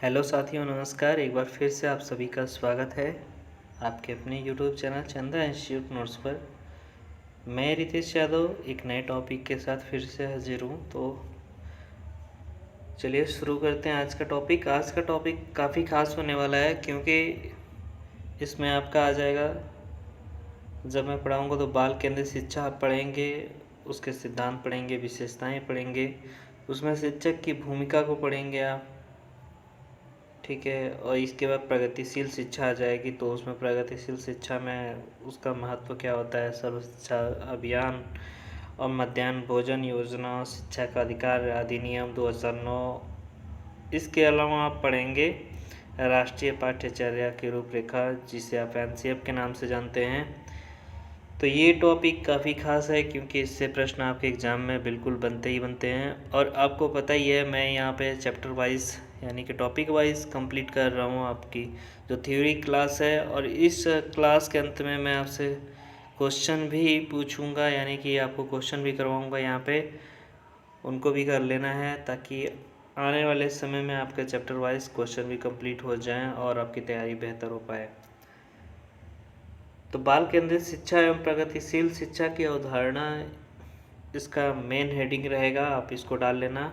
Hello साथियों, नमस्कार। एक बार फिर से आप सभी का स्वागत है आपके अपने यूट्यूब चैनल चंदा इंस्टीट्यूट नोट्स पर। मैं रितेश यादव एक नए टॉपिक के साथ फिर से हाजिर हूँ। तो चलिए शुरू करते हैं आज का टॉपिक। आज का टॉपिक काफ़ी खास होने वाला है, क्योंकि इसमें आपका आ जाएगा, जब मैं पढ़ाऊँगा तो बाल केंद्रित शिक्षा आप पढ़ेंगे, उसके सिद्धांत पढ़ेंगे, विशेषताएँ पढ़ेंगे, उसमें शिक्षक की भूमिका को पढ़ेंगे आप। ठीक है। और इसके बाद प्रगतिशील शिक्षा आ जाएगी, तो उसमें प्रगतिशील शिक्षा में उसका महत्व क्या होता है, सर्व शिक्षा अभियान और मध्याह्न भोजन योजना, शिक्षा का अधिकार अधिनियम 2009। इसके अलावा आप पढ़ेंगे राष्ट्रीय पाठ्यचर्या की रूपरेखा, जिसे आप एनसीएफ के नाम से जानते हैं। तो ये टॉपिक काफ़ी खास है, क्योंकि इससे प्रश्न आपके एग्ज़ाम में बिल्कुल बनते ही बनते हैं। और आपको पता ही है, मैं यहाँ पे चैप्टर वाइज यानी कि टॉपिक वाइज कंप्लीट कर रहा हूँ आपकी जो थ्योरी क्लास है। और इस क्लास के अंत में मैं आपसे क्वेश्चन भी पूछूंगा, यानी कि आपको क्वेश्चन भी करवाऊंगा यहाँ पे, उनको भी कर लेना है, ताकि आने वाले समय में आपके चैप्टर वाइज क्वेश्चन भी कंप्लीट हो जाएँ और आपकी तैयारी बेहतर हो पाए। तो बाल केंद्रित शिक्षा एवं प्रगतिशील शिक्षा की अवधारणा, इसका मेन हेडिंग रहेगा। आप इसको डाल लेना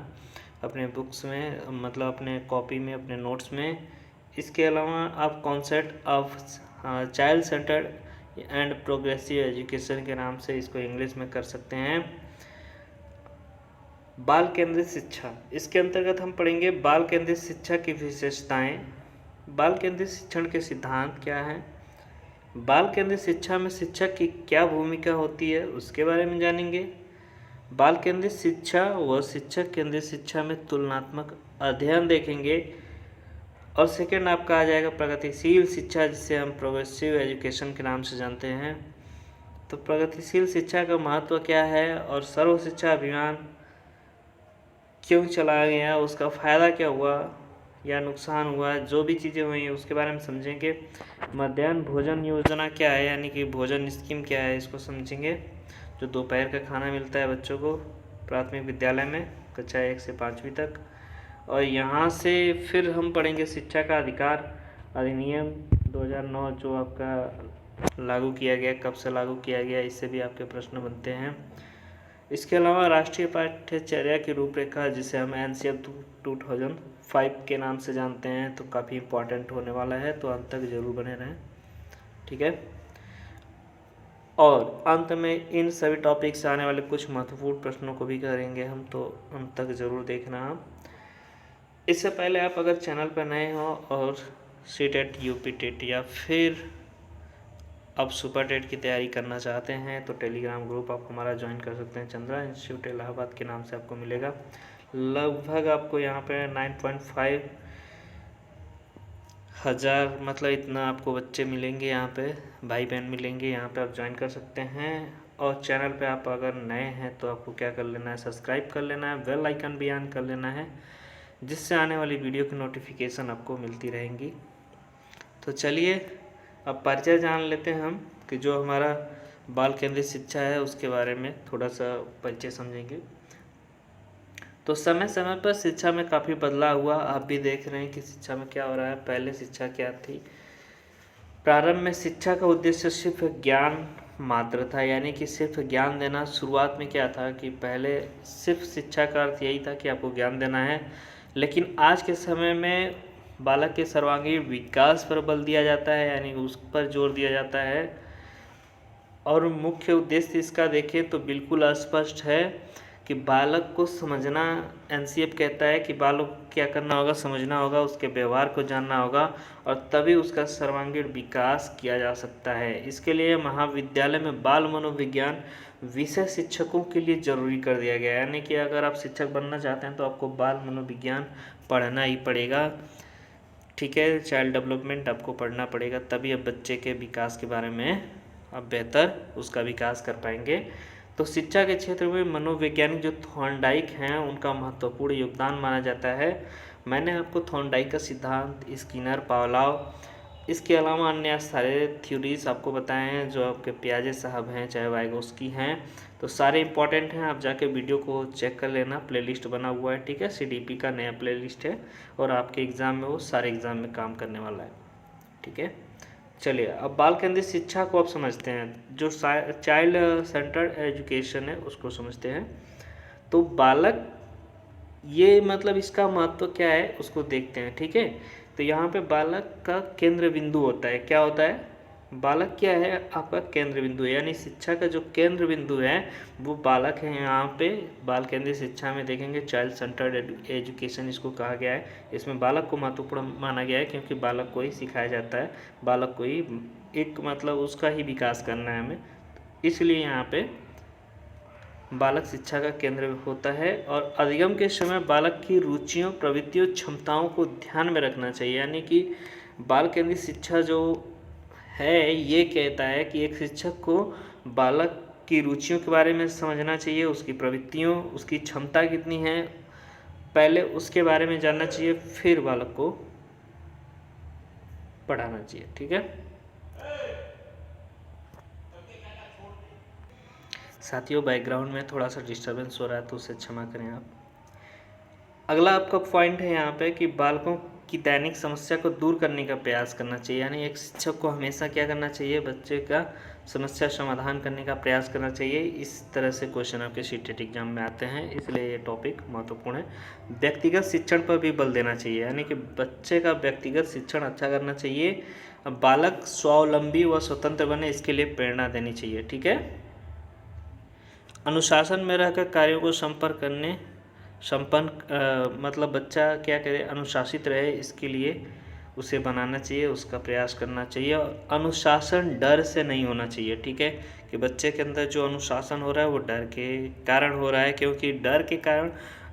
अपने बुक्स में, मतलब अपने कॉपी में, अपने नोट्स में। इसके अलावा आप concept of child centred and progressive education के नाम से इसको इंग्लिश में कर सकते हैं। बाल केंद्रित शिक्षा, इसके अंतर्गत हम पढ़ेंगे बाल केंद्रित शिक्षा की विशेषताएं, बाल केंद्रित शिक्षण के सिद्धांत क्या हैं, बाल केंद्रित शिक्षा में शिक्षक की क्या भूमिका होती है उसके बारे में जानेंगे। बाल केंद्रित शिक्षा व शिक्षक केंद्रित शिक्षा में तुलनात्मक अध्ययन देखेंगे। और सेकंड आपका आ जाएगा प्रगतिशील शिक्षा, जिसे हम प्रोग्रेसिव एजुकेशन के नाम से जानते हैं। तो प्रगतिशील शिक्षा का महत्व क्या है और सर्व शिक्षा अभियान क्यों चलाया गया, उसका फ़ायदा क्या हुआ या नुकसान हुआ, जो भी चीज़ें हुई उसके बारे में समझेंगे। मध्याह्न भोजन योजना क्या है, यानी कि भोजन स्कीम क्या है, इसको समझेंगे। जो दोपहर का खाना मिलता है बच्चों को प्राथमिक विद्यालय में कक्षा 1 से 5वीं तक। और यहाँ से फिर हम पढ़ेंगे शिक्षा का अधिकार अधिनियम 2009, जो आपका लागू किया गया, कब से लागू किया गया, इससे भी आपके प्रश्न बनते हैं। इसके अलावा राष्ट्रीय पाठ्यचर्या की रूपरेखा, जिसे हम एनसीएफ 2005 के नाम से जानते हैं, तो काफ़ी इम्पोर्टेंट होने वाला है, तो अंत तक जरूर बने रहें। ठीक है। और अंत में इन सभी टॉपिक से आने वाले कुछ महत्वपूर्ण प्रश्नों को भी करेंगे हम, तो अंत तक ज़रूर देखना आप। इससे पहले आप अगर चैनल पर नए हो और सी टेट, यूपी टेट या फिर अब सुपर टेट की तैयारी करना चाहते हैं, तो टेलीग्राम ग्रुप आप हमारा ज्वाइन कर सकते हैं। चंद्रा इंस्टीट्यूट इलाहाबाद के नाम से आपको मिलेगा। लगभग आपको यहाँ पे 9.5 हज़ार, मतलब इतना आपको बच्चे मिलेंगे, यहाँ पे भाई बहन मिलेंगे, यहाँ पे आप ज्वाइन कर सकते हैं। और चैनल पे आप अगर नए हैं तो आपको क्या कर लेना है, सब्सक्राइब कर लेना है, बेल आइकन भी ऑन कर लेना है, जिससे आने वाली वीडियो की नोटिफिकेशन आपको मिलती रहेंगी। तो चलिए अब परिचय जान लेते हैं हम, कि जो हमारा बाल केंद्रित शिक्षा है उसके बारे में थोड़ा सा परिचय समझेंगे। तो समय समय पर शिक्षा में काफ़ी बदलाव हुआ, आप भी देख रहे हैं कि शिक्षा में क्या हो रहा है। पहले शिक्षा क्या थी, प्रारंभ में शिक्षा का उद्देश्य सिर्फ ज्ञान मात्र था, यानी कि सिर्फ ज्ञान देना। शुरुआत में क्या था कि पहले सिर्फ शिक्षा का अर्थ यही था कि आपको ज्ञान देना है, लेकिन आज के समय में बालक के सर्वांगीण विकास पर बल दिया जाता है, यानी उस पर जोर दिया जाता है। और मुख्य उद्देश्य इसका देखें तो बिल्कुल स्पष्ट है कि बालक को समझना, एनसीएफ कहता है कि बालक को क्या करना होगा, समझना होगा, उसके व्यवहार को जानना होगा, और तभी उसका सर्वांगीण विकास किया जा सकता है। इसके लिए महाविद्यालय में बाल मनोविज्ञान विषय शिक्षकों के लिए ज़रूरी कर दिया गया है, यानी कि अगर आप शिक्षक बनना चाहते हैं तो आपको बाल मनोविज्ञान पढ़ना ही पड़ेगा। ठीक है, चाइल्ड डेवलपमेंट आपको पढ़ना पड़ेगा, तभी अब बच्चे के विकास के बारे में अब बेहतर उसका विकास कर पाएंगे। तो शिक्षा के क्षेत्र में मनोवैज्ञानिक जो थॉर्नडाइक हैं, उनका महत्वपूर्ण योगदान माना जाता है। मैंने आपको थॉर्नडाइक का सिद्धांत, स्किनर, पावलोव इसके अलावा अन्य सारे थ्योरीज आपको बताए हैं जो आपके पियाजे साहब हैं चाहे वाइगोस्की हैं, तो सारे इंपॉर्टेंट हैं। आप जाके वीडियो को चेक कर लेना, प्लेलिस्ट बना हुआ है, ठीक है। सीडीपी का नया प्लेलिस्ट है और आपके एग्ज़ाम में वो सारे एग्ज़ाम में काम करने वाला है, ठीक है। चलिए अब बाल केंद्रित शिक्षा को आप समझते हैं, जो चाइल्ड सेंटर्ड एजुकेशन है उसको समझते हैं। तो बालक, ये मतलब इसका महत्व क्या है उसको देखते हैं, ठीक है। तो यहाँ पे बालक का केंद्र बिंदु होता है, क्या होता है, बालक क्या है, आपका केंद्र बिंदु है, यानी शिक्षा का जो केंद्र बिंदु है वो बालक है। यहाँ पे बाल केंद्रित शिक्षा में देखेंगे चाइल्ड सेंटर्ड एजुकेशन इसको कहा गया है। इसमें बालक को महत्वपूर्ण माना गया है क्योंकि बालक को ही सिखाया जाता है, बालक को ही एक मतलब उसका ही विकास करना है हमें, इसलिए यहाँ पे बालक शिक्षा का केंद्र होता है। और अधिगम के समय बालक की रुचियों, प्रवृत्तियों, क्षमताओं को ध्यान में रखना चाहिए, यानी कि बाल केंद्रित शिक्षा जो है ये कहता है कि एक शिक्षक को बालक की रुचियों के बारे में समझना चाहिए, उसकी प्रवृत्तियों, उसकी क्षमता कितनी है पहले उसके बारे में जानना चाहिए, फिर बालक को पढ़ाना चाहिए, ठीक है। साथियों बैकग्राउंड में थोड़ा सा डिस्टरबेंस हो रहा है तो उसे क्षमा करें आप। अगला आपका पॉइंट है यहाँ पे कि बालकों की दैनिक समस्या को दूर करने का प्रयास करना चाहिए, यानी एक शिक्षक को हमेशा क्या करना चाहिए, बच्चे का समस्या समाधान करने का प्रयास करना चाहिए। इस तरह से क्वेश्चन आपके सीटेट एग्जाम में आते हैं, इसलिए ये टॉपिक महत्वपूर्ण है। व्यक्तिगत शिक्षण पर भी बल देना चाहिए, यानी कि बच्चे का व्यक्तिगत शिक्षण अच्छा करना चाहिए। बालक स्वावलंबी व स्वतंत्र बने इसके लिए प्रेरणा देनी चाहिए, ठीक है। अनुशासन में रहकर कार्यों को संपन्न मतलब बच्चा क्या करे, अनुशासित रहे, इसके लिए उसे बनाना चाहिए, उसका प्रयास करना चाहिए। और अनुशासन डर से नहीं होना चाहिए, ठीक है, कि बच्चे के अंदर जो अनुशासन हो रहा है वो डर के कारण हो रहा है, क्योंकि डर के कारण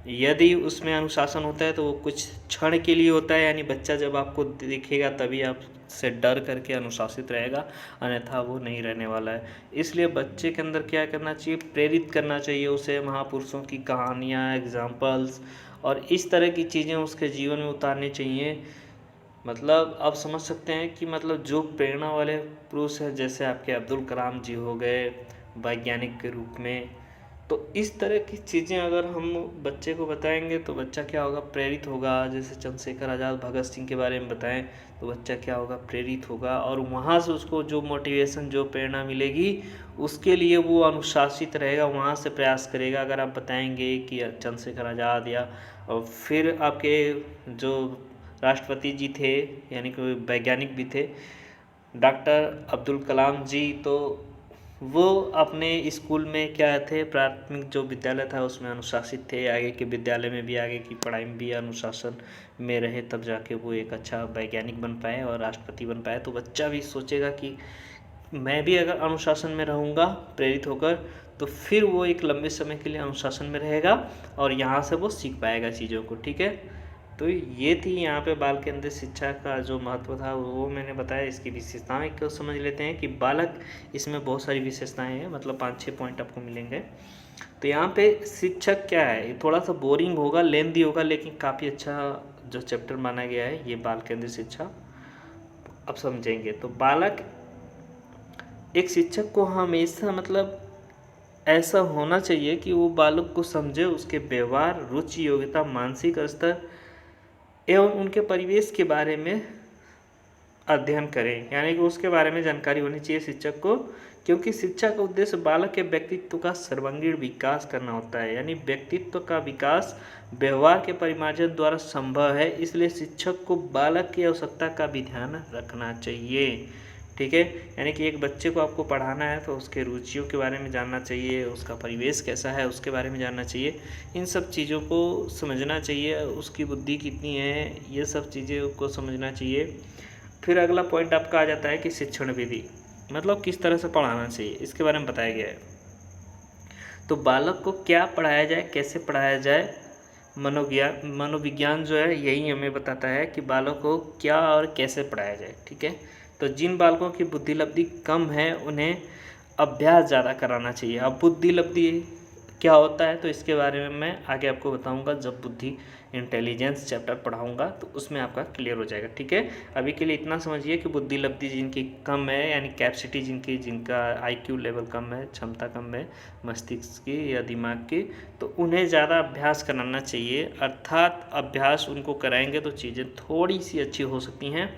यदि उसमें अनुशासन होता है तो वो कुछ क्षण के लिए होता है, यानी बच्चा जब आपको दिखेगा तभी आपसे डर करके अनुशासित रहेगा, अन्यथा वो नहीं रहने वाला है। इसलिए बच्चे के अंदर क्या करना चाहिए, प्रेरित करना चाहिए उसे, महापुरुषों की कहानियाँ, एग्जाम्पल्स और इस तरह की चीज़ें उसके जीवन में उतारनी चाहिए। मतलब आप समझ सकते हैं कि मतलब जो प्रेरणा वाले पुरुष हैं जैसे आपके अब्दुल कलाम जी हो गए वैज्ञानिक के रूप में, तो इस तरह की चीज़ें अगर हम बच्चे को बताएंगे तो बच्चा क्या होगा, प्रेरित होगा। जैसे चंद्रशेखर आज़ाद, भगत सिंह के बारे में बताएं तो बच्चा क्या होगा, प्रेरित होगा, और वहाँ से उसको जो मोटिवेशन, जो प्रेरणा मिलेगी उसके लिए वो अनुशासित रहेगा, वहाँ से प्रयास करेगा। अगर आप बताएंगे कि चंद्रशेखर आज़ाद या और फिर आपके जो राष्ट्रपति जी थे यानी कि वैज्ञानिक भी थे डॉक्टर अब्दुल कलाम जी, तो वो अपने स्कूल में क्या थे, प्राथमिक जो विद्यालय था उसमें अनुशासित थे, आगे के विद्यालय में भी, आगे की पढ़ाई में भी अनुशासन में रहे, तब जाके वो एक अच्छा वैज्ञानिक बन पाए और राष्ट्रपति बन पाए। तो बच्चा भी सोचेगा कि मैं भी अगर अनुशासन में रहूँगा प्रेरित होकर तो फिर वो एक लंबे समय के लिए अनुशासन में रहेगा और यहाँ से वो सीख पाएगा चीज़ों को, ठीक है। तो ये थी यहाँ पे बाल केंद्रित शिक्षा का जो महत्व था वो मैंने बताया। इसकी विशेषताएं को समझ लेते हैं कि बालक, इसमें बहुत सारी विशेषताएं हैं, मतलब 5-6 पॉइंट आपको मिलेंगे। तो यहाँ पे शिक्षक क्या है, ये थोड़ा सा बोरिंग होगा, लेंदी होगा, लेकिन काफ़ी अच्छा जो चैप्टर माना गया है ये बाल केंद्रित शिक्षा, अब समझेंगे। तो बालक, एक शिक्षक को हमेशा मतलब ऐसा होना चाहिए कि वो बालक को समझे, उसके व्यवहार, रुचि, योग्यता, मानसिक स्तर एवं उनके परिवेश के बारे में अध्ययन करें, यानी कि उसके बारे में जानकारी होनी चाहिए शिक्षक को, क्योंकि शिक्षा का उद्देश्य बालक के व्यक्तित्व का सर्वांगीण विकास करना होता है, यानी व्यक्तित्व का विकास व्यवहार के परिमार्जन द्वारा संभव है। इसलिए शिक्षक को बालक की आवश्यकता का भी ध्यान रखना चाहिए, ठीक है। यानी कि एक बच्चे को आपको पढ़ाना है तो उसके रुचियों के बारे में जानना चाहिए, उसका परिवेश कैसा है उसके बारे में जानना चाहिए, इन सब चीज़ों को समझना चाहिए, उसकी बुद्धि कितनी है ये सब चीज़ें को समझना चाहिए। फिर अगला पॉइंट आपका आ जाता है कि शिक्षण विधि, मतलब किस तरह से पढ़ाना चाहिए, इसके बारे में बताया गया है। तो बालक को क्या पढ़ाया जाए, कैसे पढ़ाया जाए, मनोविज्ञान जो है यही हमें बताता है कि बालक को क्या और कैसे पढ़ाया जाए, ठीक है। तो जिन बालकों की बुद्धि लब्धि कम है उन्हें अभ्यास ज़्यादा कराना चाहिए। अब बुद्धि लब्धि क्या होता है, तो इसके बारे में मैं आगे आपको बताऊंगा जब बुद्धि इंटेलिजेंस चैप्टर पढ़ाऊंगा, तो उसमें आपका क्लियर हो जाएगा। ठीक है, अभी के लिए इतना समझिए कि बुद्धि लब्धि जिनकी कम है, यानी कैपेसिटी जिनका IQ लेवल कम है, क्षमता कम है मस्तिष्क की या दिमाग की, तो उन्हें ज़्यादा अभ्यास कराना चाहिए। अर्थात अभ्यास उनको कराएंगे तो चीज़ें थोड़ी सी अच्छी हो सकती हैं।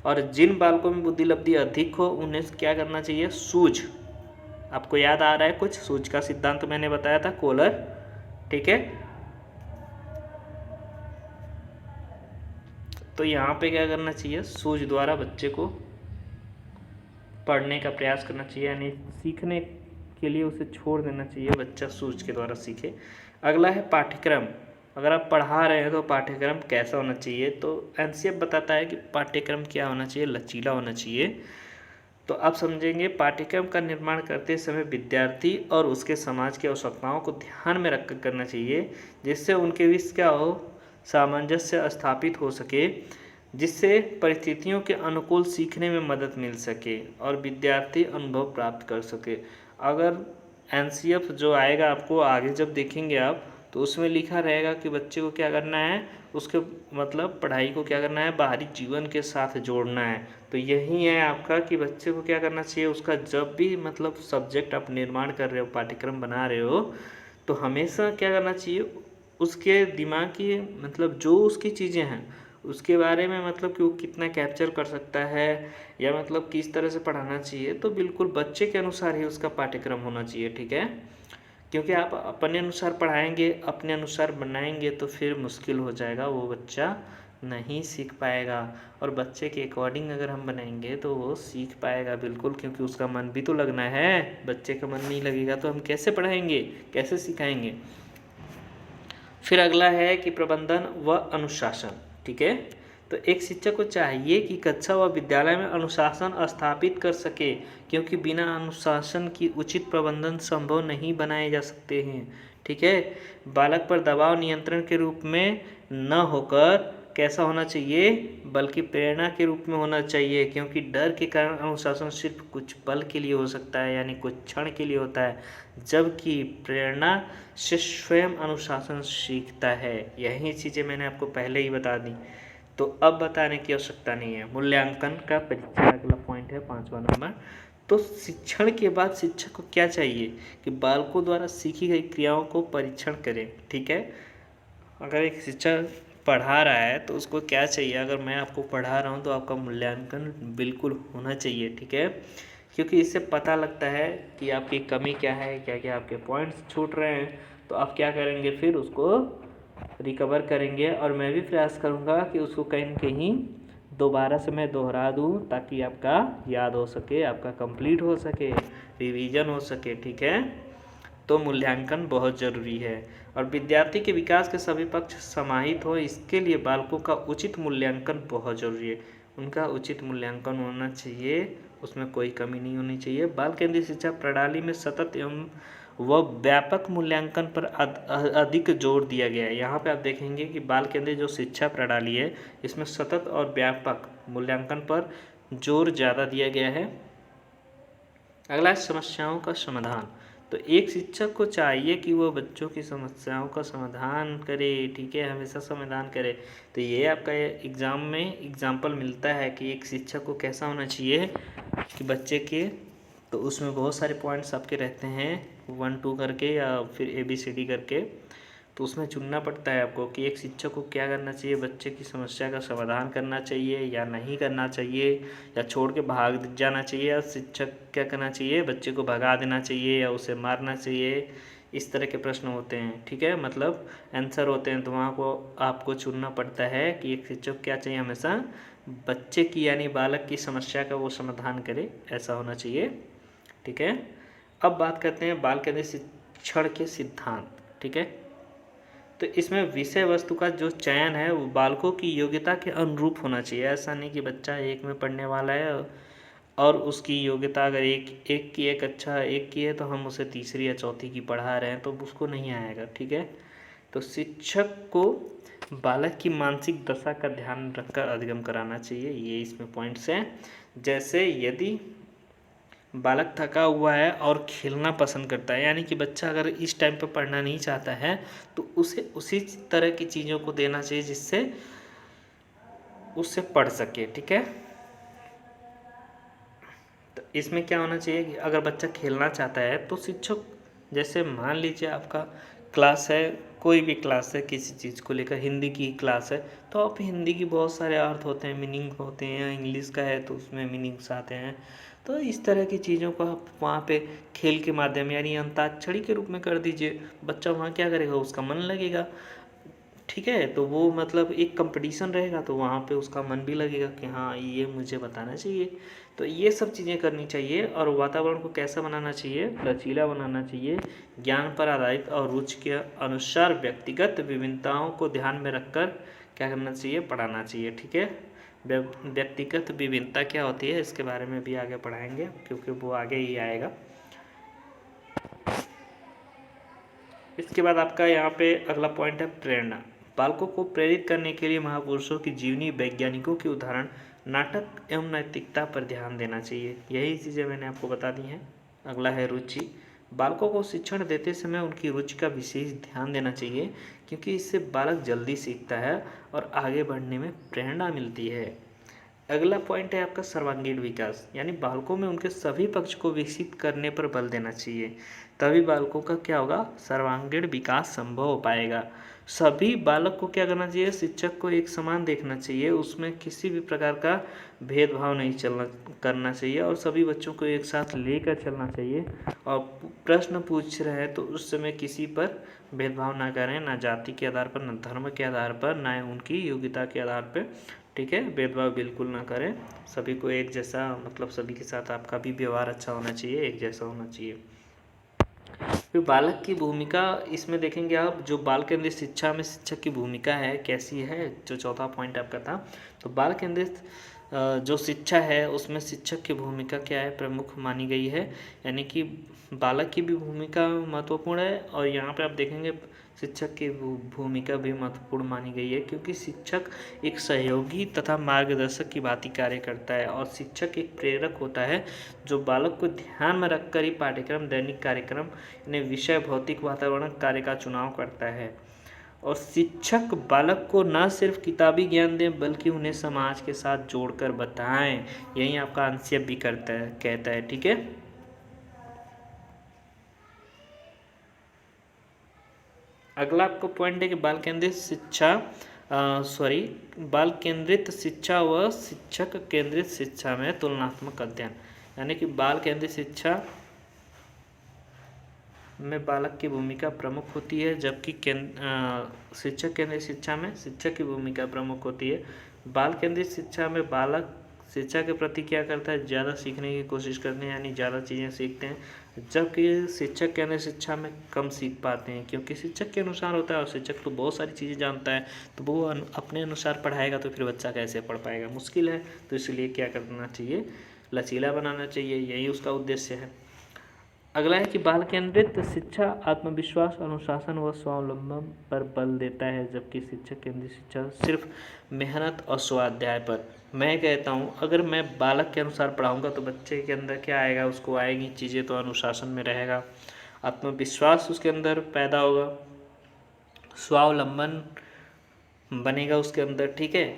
और जिन बालकों में बुद्धि लब्धि अधिक हो उन्हें क्या करना चाहिए, सूझ। आपको याद आ रहा है कुछ, सूझ का सिद्धांत तो मैंने बताया था, कोलर। ठीक है, तो यहाँ पे क्या करना चाहिए, सूझ द्वारा बच्चे को पढ़ने का प्रयास करना चाहिए, यानी सीखने के लिए उसे छोड़ देना चाहिए, बच्चा सूझ के द्वारा सीखे। अगला है पाठ्यक्रम। अगर आप पढ़ा रहे हैं तो पाठ्यक्रम कैसा होना चाहिए, तो NCF बताता है कि पाठ्यक्रम क्या होना चाहिए, लचीला होना चाहिए। तो आप समझेंगे पाठ्यक्रम का निर्माण करते समय विद्यार्थी और उसके समाज की आवश्यकताओं को ध्यान में रखकर करना चाहिए, जिससे उनके बीच क्या हो, सामंजस्य स्थापित हो सके, जिससे परिस्थितियों के अनुकूल सीखने में मदद मिल सके और विद्यार्थी अनुभव प्राप्त कर सके। अगर NCF जो आएगा आपको आगे जब देखेंगे आप, तो उसमें लिखा रहेगा कि बच्चे को क्या करना है, उसके मतलब पढ़ाई को क्या करना है, बाहरी जीवन के साथ जोड़ना है। तो यही है आपका कि बच्चे को क्या करना चाहिए, उसका जब भी मतलब सब्जेक्ट आप निर्माण कर रहे हो, पाठ्यक्रम बना रहे हो, तो हमेशा क्या करना चाहिए, उसके दिमाग की मतलब जो उसकी चीज़ें हैं उसके बारे में, मतलब कि वो कितना कैप्चर कर सकता है या मतलब किस तरह से पढ़ाना चाहिए, तो बिल्कुल बच्चे के अनुसार ही उसका पाठ्यक्रम होना चाहिए। ठीक है, क्योंकि आप अपने अनुसार पढ़ाएंगे, अपने अनुसार बनाएंगे तो फिर मुश्किल हो जाएगा, वो बच्चा नहीं सीख पाएगा। और बच्चे के अकॉर्डिंग अगर हम बनाएंगे तो वो सीख पाएगा बिल्कुल, क्योंकि उसका मन भी तो लगना है। बच्चे का मन नहीं लगेगा तो हम कैसे पढ़ाएंगे, कैसे सिखाएंगे। फिर अगला है कि प्रबंधन व अनुशासन। ठीक है, तो एक शिक्षक को चाहिए कि कक्षा व विद्यालय में अनुशासन स्थापित कर सके, क्योंकि बिना अनुशासन की उचित प्रबंधन संभव नहीं बनाए जा सकते हैं। ठीक है, बालक पर दबाव नियंत्रण के रूप में न होकर कैसा होना चाहिए, बल्कि प्रेरणा के रूप में होना चाहिए, क्योंकि डर के कारण अनुशासन सिर्फ कुछ पल के लिए हो सकता है, यानी कुछ क्षण के लिए होता है, जबकि प्रेरणा से स्वयं अनुशासन सीखता है। यही चीज़ें मैंने आपको पहले ही बता दी, तो अब बताने की आवश्यकता नहीं है। मूल्यांकन का परीक्षण अगला पॉइंट है, 5वां नंबर। तो शिक्षण के बाद शिक्षक को क्या चाहिए कि बालकों द्वारा सीखी गई क्रियाओं को परीक्षण करें। ठीक है, अगर एक शिक्षक पढ़ा रहा है तो उसको क्या चाहिए, अगर मैं आपको पढ़ा रहा हूँ तो आपका मूल्यांकन बिल्कुल होना चाहिए। ठीक है, क्योंकि इससे पता लगता है कि आपकी कमी क्या है, क्या क्या आपके पॉइंट्स छूट रहे हैं, तो आप क्या करेंगे, फिर उसको रिकवर करेंगे। और मैं भी प्रयास करूँगा कि उसको कहीं न कहीं दोबारा से मैं दोहरा दूँ, ताकि आपका याद हो सके, आपका कंप्लीट हो सके, रिवीजन हो सके। ठीक है, तो मूल्यांकन बहुत ज़रूरी है और विद्यार्थी के विकास के सभी पक्ष समाहित हो, इसके लिए बालकों का उचित मूल्यांकन बहुत ज़रूरी है। उनका उचित मूल्यांकन होना चाहिए, उसमें कोई कमी नहीं होनी चाहिए। बाल केंद्रीय शिक्षा प्रणाली में सतत एवं व व्यापक मूल्यांकन पर अधिक जोर दिया गया है। यहाँ पे आप देखेंगे कि बाल केंद्रीय जो शिक्षा प्रणाली है, इसमें सतत और व्यापक मूल्यांकन पर जोर ज़्यादा दिया गया है। अगला है समस्याओं का समाधान। तो एक शिक्षक को चाहिए कि वो बच्चों की समस्याओं का समाधान करे। ठीक है, हमेशा समाधान करे। तो ये आपका एग्ज़ाम में एग्जाम्पल मिलता है कि एक शिक्षक को कैसा होना चाहिए कि बच्चे के, तो उसमें बहुत सारे पॉइंट्स आपके रहते हैं 1 2 करके या फिर ABCD करके, तो उसमें चुनना पड़ता है आपको कि एक शिक्षक को क्या करना चाहिए, बच्चे की समस्या का समाधान करना चाहिए या नहीं करना चाहिए, या छोड़ के भाग जाना चाहिए, या शिक्षक क्या करना चाहिए, बच्चे को भगा देना चाहिए या उसे मारना चाहिए। इस तरह के प्रश्न होते हैं। ठीक है, मतलब आंसर होते हैं, तो वहाँ को आपको चुनना पड़ता है कि एक शिक्षक क्या चाहिए, हमेशा बच्चे की यानी बालक की समस्या का वो समाधान करे, ऐसा होना चाहिए। ठीक है, अब बात करते हैं बाल केंद्रित शिक्षण के सिद्धांत। ठीक है, तो इसमें विषय वस्तु का जो चयन है वो बालकों की योग्यता के अनुरूप होना चाहिए। ऐसा नहीं कि बच्चा एक में पढ़ने वाला है और उसकी योग्यता अगर एक की एक अच्छा एक की है तो हम उसे तीसरी या चौथी की पढ़ा रहे हैं तो उसको नहीं आएगा। ठीक है, तो शिक्षक को बालक की मानसिक दशा का ध्यान रखकर अधिगम कराना चाहिए। ये इसमें पॉइंट्स हैं। जैसे यदि बालक थका हुआ है और खेलना पसंद करता है, यानी कि बच्चा अगर इस टाइम पे पढ़ना नहीं चाहता है तो उसे उसी तरह की चीज़ों को देना चाहिए जिससे उससे पढ़ सके। ठीक है, तो इसमें क्या होना चाहिए कि अगर बच्चा खेलना चाहता है तो शिक्षक, जैसे मान लीजिए आपका क्लास है, कोई भी क्लास है किसी चीज़ को लेकर, हिंदी की क्लास है तो आप हिंदी की बहुत सारे अर्थ होते हैं, मीनिंग होते हैं, इंग्लिश का है तो उसमें मीनिंग्स आते हैं, तो इस तरह की चीज़ों को आप वहाँ पे खेल के माध्यम यानी अंताक्षरी के रूप में कर दीजिए। बच्चा वहाँ क्या करेगा, उसका मन लगेगा। ठीक है, तो वो मतलब एक कंपटीशन रहेगा तो वहाँ पे उसका मन भी लगेगा कि हाँ ये मुझे बताना चाहिए। तो ये सब चीज़ें करनी चाहिए। और वातावरण को कैसा बनाना चाहिए, लचीला बनाना चाहिए, ज्ञान पर आधारित और रुचि के अनुसार व्यक्तिगत विभिन्नताओं को ध्यान में रखकर क्या करना चाहिए, पढ़ाना चाहिए। ठीक है, व्यक्तिगत विभिन्नता क्या होती है इसके बारे में भी आगे पढ़ाएंगे क्योंकि वो आगे ही आएगा। इसके बाद आपका यहाँ पे अगला पॉइंट है प्रेरणा। बालकों को प्रेरित करने के लिए महापुरुषों की जीवनी, वैज्ञानिकों के उदाहरण, नाटक एवं नैतिकता पर ध्यान देना चाहिए। यही चीज़ें मैंने आपको बता दी हैं। अगला है रुचि। बालकों को शिक्षण देते समय उनकी रुचि का विशेष ध्यान देना चाहिए क्योंकि इससे बालक जल्दी सीखता है और आगे बढ़ने में प्रेरणा मिलती है। अगला पॉइंट है आपका सर्वांगीण विकास, यानी बालकों में उनके सभी पक्ष को विकसित करने पर बल देना चाहिए, तभी बालकों का क्या होगा, सर्वांगीण विकास संभव हो पाएगा। सभी बालक को क्या करना चाहिए, शिक्षक को एक समान देखना चाहिए, उसमें किसी भी प्रकार का भेदभाव नहीं करना चाहिए और सभी बच्चों को एक साथ लेकर चलना चाहिए। और प्रश्न पूछ रहे हैं तो उस समय किसी पर भेदभाव ना करें, ना जाति के आधार पर, ना धर्म के आधार पर, ना उनकी योग्यता के आधार पर। ठीक है, भेदभाव बिल्कुल ना करें, सभी को एक जैसा, मतलब सभी के साथ आपका भी व्यवहार अच्छा होना चाहिए, एक जैसा होना चाहिए। फिर बालक की भूमिका इसमें देखेंगे आप, जो बाल केंद्रित शिक्षा में शिक्षक की भूमिका है कैसी है, जो चौथा पॉइंट आपका था। तो बाल केंद्रित जो शिक्षा है उसमें शिक्षक की भूमिका क्या है, प्रमुख मानी गई है, यानी कि बालक की भी भूमिका महत्वपूर्ण है और यहाँ पे आप देखेंगे शिक्षक की भूमिका भी महत्वपूर्ण मानी गई है क्योंकि शिक्षक एक सहयोगी तथा मार्गदर्शक की भांति कार्य करता है और शिक्षक एक प्रेरक होता है जो बालक को ध्यान में रखकर ही पाठ्यक्रम, दैनिक कार्यक्रम यानी विषय, भौतिक वातावरण कार्य का चुनाव करता है। और शिक्षक बालक को न सिर्फ किताबी ज्ञान दें बल्कि उन्हें समाज के साथ जोड़कर बताएं, यही आपका आंसर भी कहता है। ठीक है, अगला आपको पॉइंट है कि बाल केंद्रित शिक्षा व शिक्षक केंद्रित शिक्षा में तुलनात्मक अध्ययन, यानी कि बाल केंद्रित शिक्षा में बालक की भूमिका प्रमुख होती है जबकि शिक्षक केंद्रित शिक्षा में शिक्षक की भूमिका प्रमुख होती है। बाल केंद्रित शिक्षा में बालक शिक्षा के प्रति क्या करता है, ज़्यादा सीखने की कोशिश करते हैं, यानी ज़्यादा चीज़ें सीखते हैं, जबकि शिक्षक केंद्रित शिक्षा में कम सीख पाते हैं क्योंकि शिक्षक के अनुसार होता है और शिक्षक तो बहुत सारी चीज़ें जानता है, तो वो अपने अनुसार पढ़ाएगा तो फिर बच्चा कैसे पढ़ पाएगा, मुश्किल है। तो इसलिए क्या करना चाहिए, लचीला बनाना चाहिए, यही उसका उद्देश्य है। अगला है कि बाल केंद्रित शिक्षा आत्मविश्वास, अनुशासन व स्वावलंबन पर बल देता है जबकि शिक्षक केंद्रित शिक्षा सिर्फ मेहनत और स्वाध्याय पर। मैं कहता हूँ अगर मैं बालक के अनुसार पढ़ाऊँगा तो बच्चे के अंदर क्या आएगा, उसको आएगी चीज़ें, तो अनुशासन में रहेगा, आत्मविश्वास उसके अंदर पैदा होगा, स्वावलंबन बनेगा उसके अंदर। ठीक है,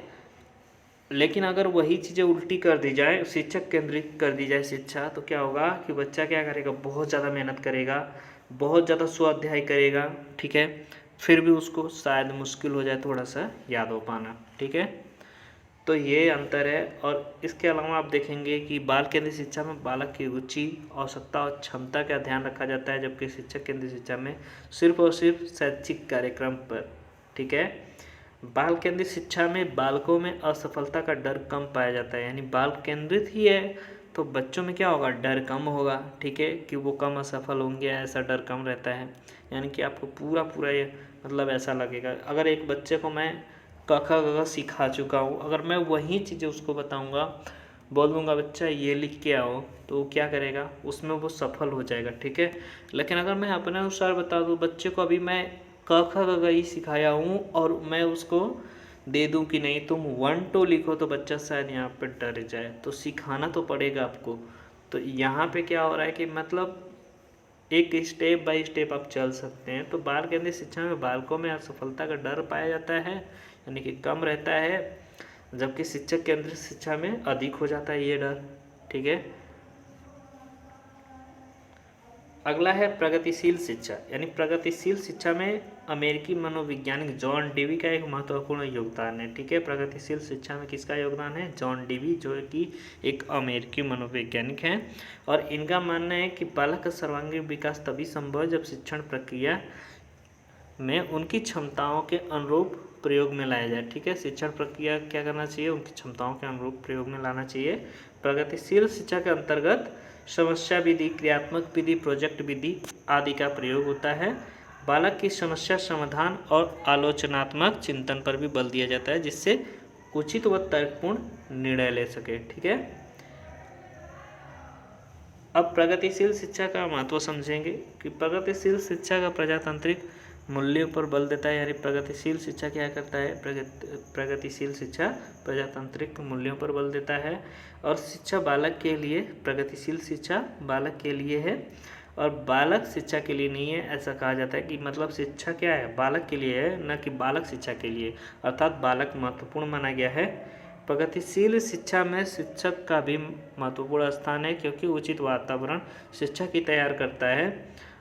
लेकिन अगर वही चीज़ें उल्टी कर दी जाए, शिक्षक केंद्रित कर दी जाए शिक्षा, तो क्या होगा कि बच्चा क्या करेगा, बहुत ज़्यादा मेहनत करेगा, बहुत ज़्यादा स्वाध्याय करेगा। ठीक है, फिर भी उसको शायद मुश्किल हो जाए थोड़ा सा याद हो पाना। ठीक है, तो ये अंतर है। और इसके अलावा आप देखेंगे कि बाल केंद्रित शिक्षा में बालक की रुचि, आवश्यकता और क्षमता का ध्यान रखा जाता है जबकि शिक्षक केंद्रित शिक्षा में सिर्फ और सिर्फ शैक्षिक कार्यक्रम पर। ठीक है, बाल केंद्रित शिक्षा में बालकों में असफलता का डर कम पाया जाता है, यानी बाल केंद्रित ही है तो बच्चों में क्या होगा, डर कम होगा। ठीक है, कि वो कम असफल होंगे, ऐसा डर कम रहता है, यानी कि आपको पूरा ये मतलब ऐसा लगेगा। अगर एक बच्चे को मैं क ख ग घ सिखा चुका हूँ, अगर मैं वही चीज़ें उसको बताऊँगा, बोल दूँगा बच्चा ये लिख के आओ, तो वो क्या करेगा, उसमें वो सफल हो जाएगा। ठीक है, लेकिन अगर मैं अपने अनुसार बता दूँ बच्चे को, अभी मैं क ख ग घ ही सिखाया हूँ और मैं उसको दे दूँ कि नहीं तुम 1 2 लिखो, तो बच्चा शायद यहाँ पर डर जाए। तो सिखाना तो पड़ेगा आपको, तो यहाँ पे क्या हो रहा है कि मतलब एक स्टेप बाय स्टेप आप चल सकते हैं। तो बाल केंद्रित शिक्षा में बालकों में असफलता का डर पाया जाता है, यानी कि कम रहता है, जबकि शिक्षक केंद्रित शिक्षा में अधिक हो जाता है ये डर। ठीक है। अगला है प्रगतिशील शिक्षा, यानी प्रगतिशील शिक्षा में अमेरिकी मनोवैज्ञानिक जॉन डेवी का एक महत्वपूर्ण योगदान है। ठीक है। प्रगतिशील शिक्षा में किसका योगदान है? जॉन डेवी, जो कि एक अमेरिकी मनोवैज्ञानिक हैं। और इनका मानना है कि बालक का सर्वांगीण विकास तभी संभव है जब शिक्षण प्रक्रिया में उनकी क्षमताओं के अनुरूप प्रयोग में लाया जाए। ठीक है। शिक्षण प्रक्रिया क्या करना चाहिए? उनकी क्षमताओं के अनुरूप प्रयोग में लाना चाहिए। प्रगतिशील शिक्षा के अंतर्गत समस्या विधि, क्रियात्मक विधि, प्रोजेक्ट विधि आदि का प्रयोग होता है। बालक की समस्या समाधान और आलोचनात्मक चिंतन पर भी बल दिया जाता है, जिससे उचित व तर्कपूर्ण निर्णय ले सके। ठीक है। अब प्रगतिशील शिक्षा का महत्व समझेंगे कि प्रगतिशील शिक्षा का प्रजातांत्रिक मूल्यों पर बल देता है, यानी प्रगतिशील शिक्षा क्या करता है? प्रगतिशील शिक्षा प्रजातांत्रिक मूल्यों पर बल देता है। और शिक्षा बालक के लिए, प्रगतिशील शिक्षा बालक के लिए है और बालक शिक्षा के लिए नहीं है। ऐसा कहा जाता है कि मतलब शिक्षा क्या है? बालक के लिए है, न कि बालक शिक्षा के लिए। अर्थात बालक महत्वपूर्ण माना गया है। प्रगतिशील शिक्षा में शिक्षक का भी महत्वपूर्ण स्थान है, क्योंकि उचित वातावरण शिक्षक ही तैयार करता है।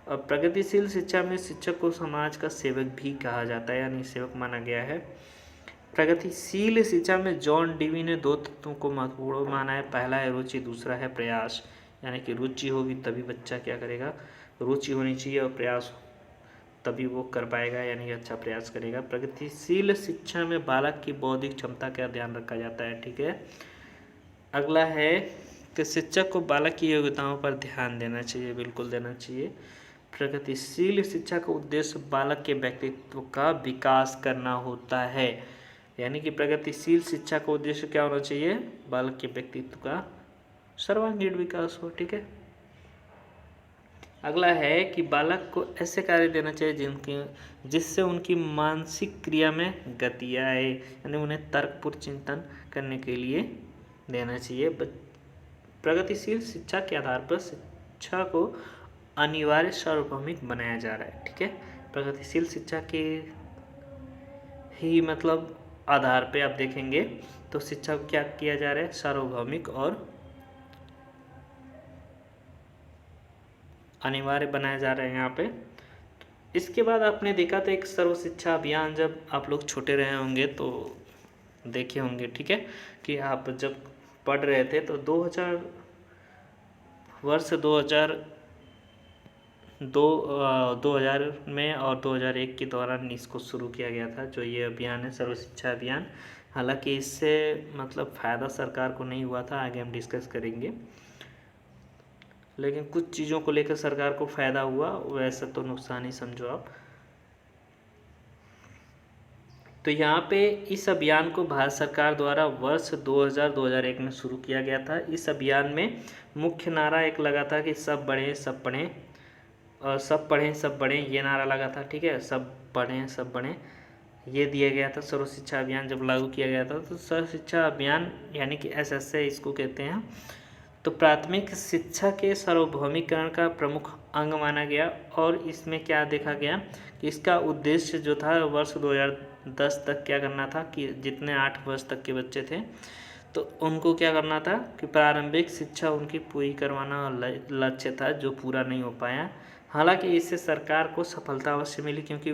और प्रगतिशील शिक्षा में शिक्षक को समाज का सेवक भी कहा जाता है, यानी सेवक माना गया है। प्रगतिशील शिक्षा में जॉन डेवी ने दो तत्वों को महत्वपूर्ण माना है। पहला है रुचि, दूसरा है प्रयास। यानी कि रुचि होगी तभी बच्चा क्या करेगा? रुचि होनी चाहिए और प्रयास तभी वो कर पाएगा, यानी अच्छा प्रयास करेगा। प्रगतिशील शिक्षा में बालक की बौद्धिक क्षमता का ध्यान रखा जाता है। ठीक है। अगला है कि शिक्षक को बालक की योग्यताओं पर ध्यान देना चाहिए, बिल्कुल देना चाहिए। प्रगतिशील शिक्षा का उद्देश्य बालक के व्यक्तित्व का विकास करना होता है, यानी कि प्रगतिशील शिक्षा का उद्देश्य क्या होना चाहिए? बालक के व्यक्तित्व का सर्वांगीण विकास हो। ठीक है। अगला है कि बालक को ऐसे कार्य देना चाहिए जिससे उनकी मानसिक क्रिया में गति आए, यानी उन्हें तर्कपूर्ण चिंतन करने के लिए देना चाहिए। प्रगतिशील शिक्षा के आधार पर शिक्षा को अनिवार्य सार्वभौमिक बनाया जा रहा है। ठीक है। प्रगतिशील शिक्षा के ही मतलब आधार पे आप देखेंगे तो शिक्षा को क्या किया जा रहा है? सार्वभौमिक और अनिवार्य बनाया जा रहा है यहाँ पे। इसके बाद आपने देखा था एक सर्व शिक्षा अभियान, जब आप लोग छोटे रहे होंगे तो देखे होंगे। ठीक है। कि आप जब पढ़ रहे थे तो 2000 में और 2001 के दौरान इसको शुरू किया गया था, जो ये अभियान है सर्व शिक्षा अभियान। हालांकि इससे मतलब फ़ायदा सरकार को नहीं हुआ था, आगे हम डिस्कस करेंगे। लेकिन कुछ चीज़ों को लेकर सरकार को फ़ायदा हुआ, वैसा तो नुकसान ही समझो आप। तो यहाँ पे इस अभियान को भारत सरकार द्वारा वर्ष 2000-2001 में शुरू किया गया था। इस अभियान में मुख्य नारा एक लगा था कि सब पढ़ें सब पढ़ें, और सब पढ़ें सब बढ़ें, ये नारा लगा था। ठीक है। सब पढ़ें सब बढ़ें, ये दिया गया था। सर्व शिक्षा अभियान जब लागू किया गया था तो सर्व शिक्षा अभियान यानी कि SSA इसको कहते हैं। तो प्राथमिक शिक्षा के सार्वभौमिकरण का प्रमुख अंग माना गया। और इसमें क्या देखा गया कि इसका उद्देश्य जो था वर्ष 2010 तक क्या करना था कि जितने 8 वर्ष तक के बच्चे थे तो उनको क्या करना था कि प्रारंभिक शिक्षा उनकी पूरी करवाना लक्ष्य था, जो पूरा नहीं हो पाया। हालांकि इससे सरकार को सफलता अवश्य मिली, क्योंकि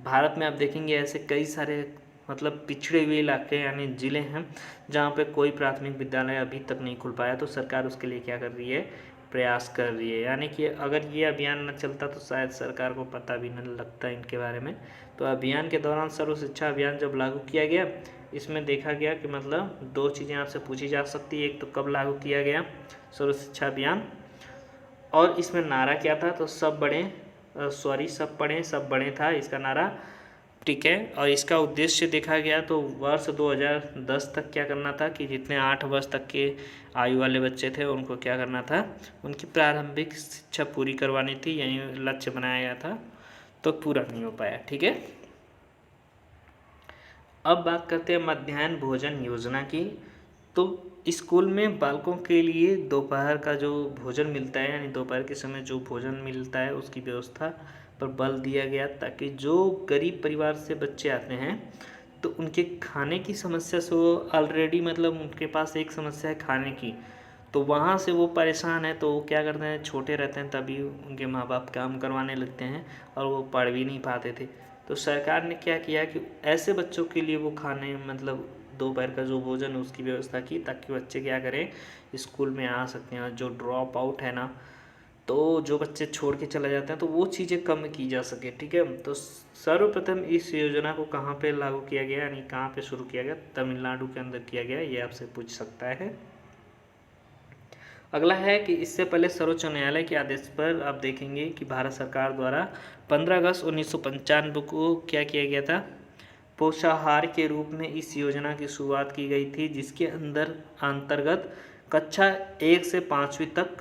भारत में आप देखेंगे ऐसे कई सारे मतलब पिछड़े हुए इलाके यानी ज़िले हैं जहाँ पे कोई प्राथमिक विद्यालय अभी तक नहीं खुल पाया। तो सरकार उसके लिए क्या कर रही है? प्रयास कर रही है। यानी कि अगर ये अभियान न चलता तो शायद सरकार को पता भी नहीं लगता इनके बारे में। तो अभियान के दौरान सर्व शिक्षा अभियान जब लागू किया गया, इसमें देखा गया कि मतलब दो चीज़ें आपसे पूछी जा सकती है। एक तो कब लागू किया गया सर्व शिक्षा अभियान, और इसमें नारा क्या था? तो सब पढ़ें सब बढ़ें था इसका नारा। ठीक है। और इसका उद्देश्य देखा गया तो वर्ष 2010 तक क्या करना था कि जितने 8 वर्ष तक के आयु वाले बच्चे थे उनको क्या करना था? उनकी प्रारंभिक शिक्षा पूरी करवानी थी, यही लक्ष्य बनाया गया था, तो पूरा नहीं हो पाया। ठीक है। अब बात करते हैं मध्याह्न भोजन योजना की। तो स्कूल में बालकों के लिए दोपहर का जो भोजन मिलता है, यानी दोपहर के समय जो भोजन मिलता है उसकी व्यवस्था पर बल दिया गया, ताकि जो गरीब परिवार से बच्चे आते हैं तो उनके खाने की समस्या से वो ऑलरेडी मतलब उनके पास एक समस्या है खाने की, तो वहाँ से वो परेशान है, तो वो क्या करते हैं, छोटे रहते हैं तभी उनके माँ बाप काम करवाने लगते हैं और वो पढ़ भी नहीं पाते थे। तो सरकार ने क्या किया कि ऐसे बच्चों के लिए वो खाने मतलब दोपहर का जो भोजन है उसकी व्यवस्था की, ताकि बच्चे क्या करें, स्कूल में आ सकते हैं। जो ड्रॉप आउट है ना, तो जो बच्चे छोड़ के चले जाते हैं तो वो चीज़ें कम की जा सके। ठीक है, तो सर्वप्रथम इस योजना को कहाँ पे लागू किया गया, यानी कहाँ पे शुरू किया गया, तमिलनाडु के अंदर किया गया, ये आपसे पूछ सकता है। अगला है कि इससे पहले सर्वोच्च न्यायालय के आदेश पर आप देखेंगे कि भारत सरकार द्वारा 15 अगस्त 1995 को क्या किया गया था, पोषाहार के रूप में इस योजना की शुरुआत की गई थी, जिसके अंतर्गत कक्षा 1 से 5वीं तक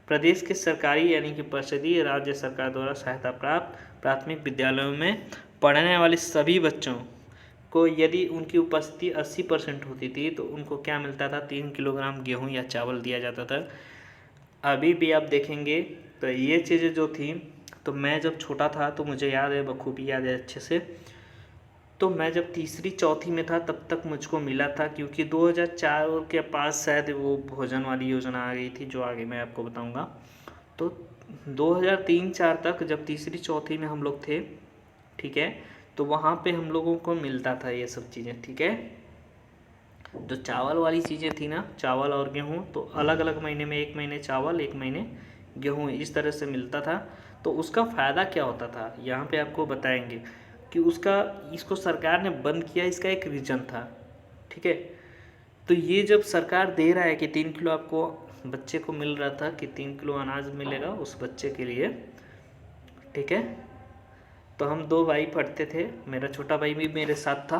प्रदेश के सरकारी यानी कि परिषदीय राज्य सरकार द्वारा सहायता प्राप्त प्राथमिक विद्यालयों में पढ़ने वाले सभी बच्चों को यदि उनकी उपस्थिति 80% होती थी तो उनको क्या मिलता था, 3 किलोग्राम गेहूं या चावल दिया जाता था। अभी भी आप देखेंगे तो ये चीज़ें जो थी, तो मैं जब छोटा था तो मुझे याद है, बखूबी याद है अच्छे से, तो मैं जब तीसरी चौथी में था तब तक मुझको मिला था, क्योंकि 2004 के पास शायद वो भोजन वाली योजना आ गई थी, जो आगे मैं आपको बताऊंगा। तो 2003-04 तक जब तीसरी चौथी में हम लोग थे, ठीक है, तो वहाँ पे हम लोगों को मिलता था ये सब चीज़ें। ठीक है, जो चावल वाली चीज़ें थी ना, चावल और गेहूँ, तो अलग अलग महीने में, एक महीने चावल एक महीने गेहूँ, इस तरह से मिलता था। तो उसका फ़ायदा क्या होता था यहाँ पे आपको बताएंगे कि इसको सरकार ने बंद किया, इसका एक रीज़न था। ठीक है, तो ये जब सरकार दे रहा है कि 3 किलो आपको बच्चे को मिल रहा था कि 3 किलो अनाज मिलेगा उस बच्चे के लिए, ठीक है, तो हम 2 भाई पढ़ते थे, मेरा छोटा भाई भी मेरे साथ था,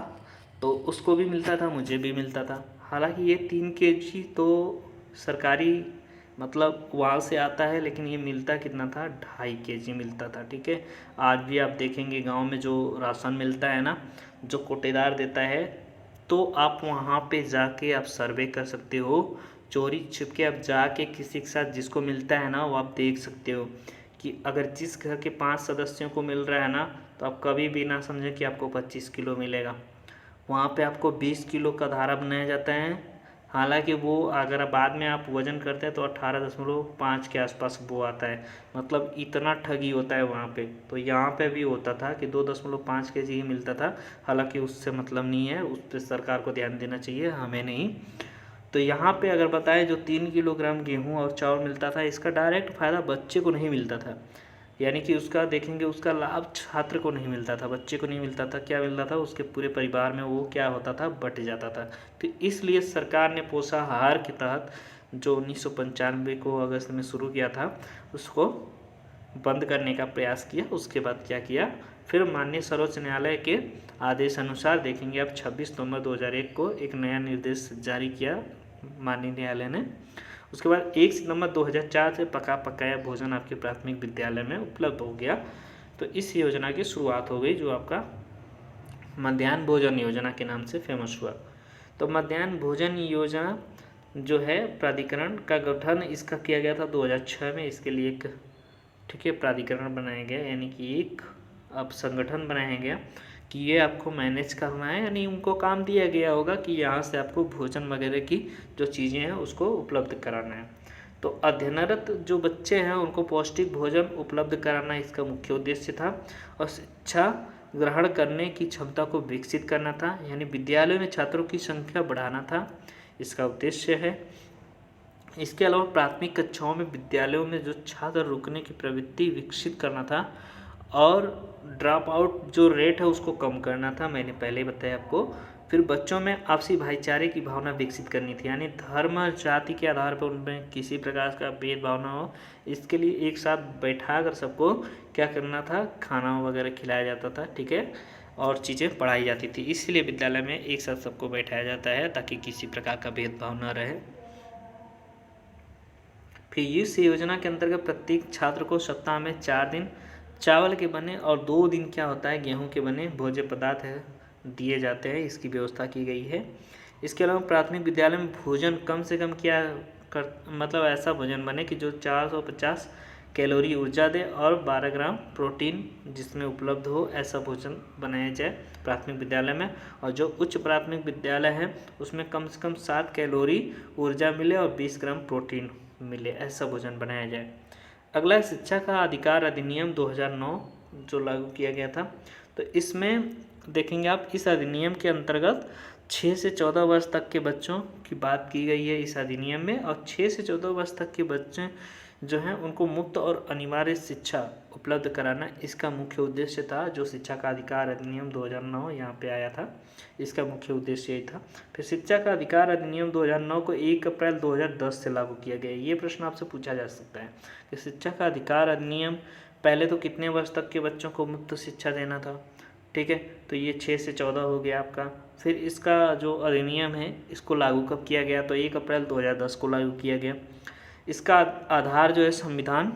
तो उसको भी मिलता था, मुझे भी मिलता था। हालांकि ये 3 केजी तो सरकारी मतलब वहाँ से आता है, लेकिन ये मिलता कितना था, 2.5 केजी मिलता था। ठीक है, आज भी आप देखेंगे गांव में जो राशन मिलता है ना, जो कोटेदार देता है, तो आप वहाँ पे जाके आप सर्वे कर सकते हो, चोरी छिप के आप जाके किसी के साथ जिसको मिलता है ना वो आप देख सकते हो कि अगर जिस घर के 5 सदस्यों को मिल रहा है ना, तो आप कभी भी ना समझें कि आपको 25 किलो मिलेगा, वहाँ पे आपको 20 किलो का धारा बनाया जाता है। हालांकि वो अगर बाद में आप वजन करते हैं तो 18.5 के आसपास वो आता है, मतलब इतना ठगी होता है वहाँ पे। तो यहाँ पे भी होता था कि 2.5 केजी ही मिलता था, हालांकि उससे मतलब नहीं है, उस पर सरकार को ध्यान देना चाहिए, हमें नहीं। तो यहाँ पे अगर बताएं जो 3 किलोग्राम गेहूँ और चावल मिलता था, इसका डायरेक्ट फ़ायदा बच्चे को नहीं मिलता था, यानी कि उसका देखेंगे उसका लाभ छात्र को नहीं मिलता था, बच्चे को नहीं मिलता था, क्या मिलता था, उसके पूरे परिवार में वो क्या होता था, बट जाता था। तो इसलिए सरकार ने पोषाहार के तहत जो 1995 को अगस्त में शुरू किया था उसको बंद करने का प्रयास किया। उसके बाद क्या किया, फिर माननीय सर्वोच्च न्यायालय के आदेश अनुसार देखेंगे अब 26 नवंबर 2001 को एक नया निर्देश जारी किया माननीय न्यायालय ने। उसके बाद 1 सितंबर 2004 से पका पकाया भोजन आपके प्राथमिक विद्यालय में उपलब्ध हो गया। तो इस योजना की शुरुआत हो गई, जो आपका मध्याह्न भोजन योजना के नाम से फेमस हुआ। तो मध्याह्न भोजन योजना जो है प्राधिकरण का गठन इसका किया गया था 2006 में। इसके लिए एक ठीक है प्राधिकरण बनाया गया, यानी कि एक अब संगठन बनाया गया कि ये आपको मैनेज करना है, यानी उनको काम दिया गया होगा कि यहाँ से आपको भोजन वगैरह की जो चीज़ें हैं उसको उपलब्ध कराना है। तो अध्ययनरत जो बच्चे हैं उनको पौष्टिक भोजन उपलब्ध कराना इसका मुख्य उद्देश्य था, और शिक्षा ग्रहण करने की क्षमता को विकसित करना था, यानी विद्यालयों में छात्रों की संख्या बढ़ाना था, इसका उद्देश्य है। इसके अलावा प्राथमिक कक्षाओं में विद्यालयों में जो छात्र रुकने की प्रवृत्ति विकसित करना था, और ड्रॉप आउट जो रेट है उसको कम करना था, मैंने पहले बताया आपको। फिर बच्चों में आपसी भाईचारे की भावना विकसित करनी थी, यानी धर्म जाति के आधार पर उनमें किसी प्रकार का भेदभाव ना हो, इसके लिए एक साथ बैठा कर सबको क्या करना था, खाना वगैरह खिलाया जाता था, ठीक है, और चीज़ें पढ़ाई जाती थी। इसलिए विद्यालय में एक साथ सबको बैठाया जाता है ताकि किसी प्रकार का भेदभाव न रहे। फिर इस योजना के अंतर्गत प्रत्येक छात्र को सप्ताह में 4 दिन चावल के बने और 2 दिन क्या होता है, गेहूं के बने भोज्य पदार्थ है दिए जाते हैं, इसकी व्यवस्था की गई है। इसके अलावा प्राथमिक विद्यालय में भोजन कम से कम क्या कर मतलब ऐसा भोजन बने कि जो 450 कैलोरी ऊर्जा दे और 12 ग्राम प्रोटीन जिसमें उपलब्ध हो, ऐसा भोजन बनाया जाए प्राथमिक विद्यालय में। और जो उच्च प्राथमिक विद्यालय है उसमें कम से कम 7 कैलोरी ऊर्जा मिले और 20 ग्राम प्रोटीन मिले, ऐसा भोजन बनाया जाए। अगला है शिक्षा का अधिकार अधिनियम 2009 जो लागू किया गया था। तो इसमें देखेंगे आप, इस अधिनियम के अंतर्गत 6 से 14 वर्ष तक के बच्चों की बात की गई है इस अधिनियम में। और 6 से 14 वर्ष तक के बच्चे जो हैं उनको मुफ्त और अनिवार्य शिक्षा उपलब्ध कराना इसका मुख्य उद्देश्य था। जो शिक्षा का अधिकार अधिनियम 2009 यहाँ पे आया था, इसका मुख्य उद्देश्य यही था। फिर शिक्षा का अधिकार अधिनियम 2009 को 1 अप्रैल 2010 से लागू किया गया। ये प्रश्न आपसे पूछा जा सकता है कि शिक्षा का अधिकार अधिनियम पहले तो कितने वर्ष तक के बच्चों को मुफ्त शिक्षा देना था, ठीक है, तो ये 6 से 14 हो गया आपका। फिर इसका जो अधिनियम है इसको लागू कब किया गया, तो 1 अप्रैल 2010 को लागू किया गया। इसका आधार जो है संविधान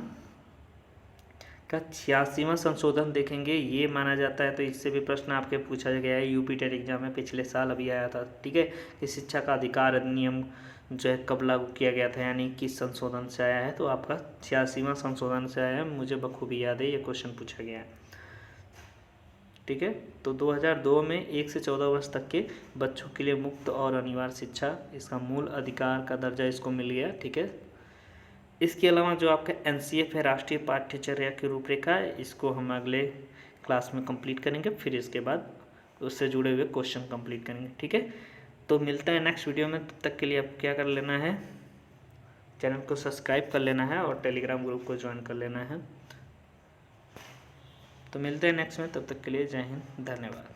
का 86वां संशोधन देखेंगे, ये माना जाता है। तो इससे भी प्रश्न आपके पूछा गया है यूपी टेट एग्जाम में, पिछले साल अभी आया था, ठीक है, कि शिक्षा का अधिकार अधिनियम जो है कब लागू किया गया था, यानी किस संशोधन से आया है। तो आपका 86वां संशोधन से आया है, मुझे बखूबी याद है, ये क्वेश्चन पूछा गया है, ठीक है। तो 2002 में 1 से 14 वर्ष तक के बच्चों के लिए मुफ्त और अनिवार्य शिक्षा, इसका मूल अधिकार का दर्जा इसको मिल गया, ठीक है। इसके अलावा जो आपका NCF है, राष्ट्रीय पाठ्यचर्या की रूपरेखा है, इसको हम अगले क्लास में कंप्लीट करेंगे, फिर इसके बाद उससे जुड़े हुए क्वेश्चन कंप्लीट करेंगे, ठीक है। तो मिलता है नेक्स्ट वीडियो में, तब तक के लिए आपको क्या कर लेना है, चैनल को सब्सक्राइब कर लेना है और टेलीग्राम ग्रुप को ज्वाइन कर लेना है। तो मिलते हैं नेक्स्ट में, तब तक के लिए जय हिंद, धन्यवाद।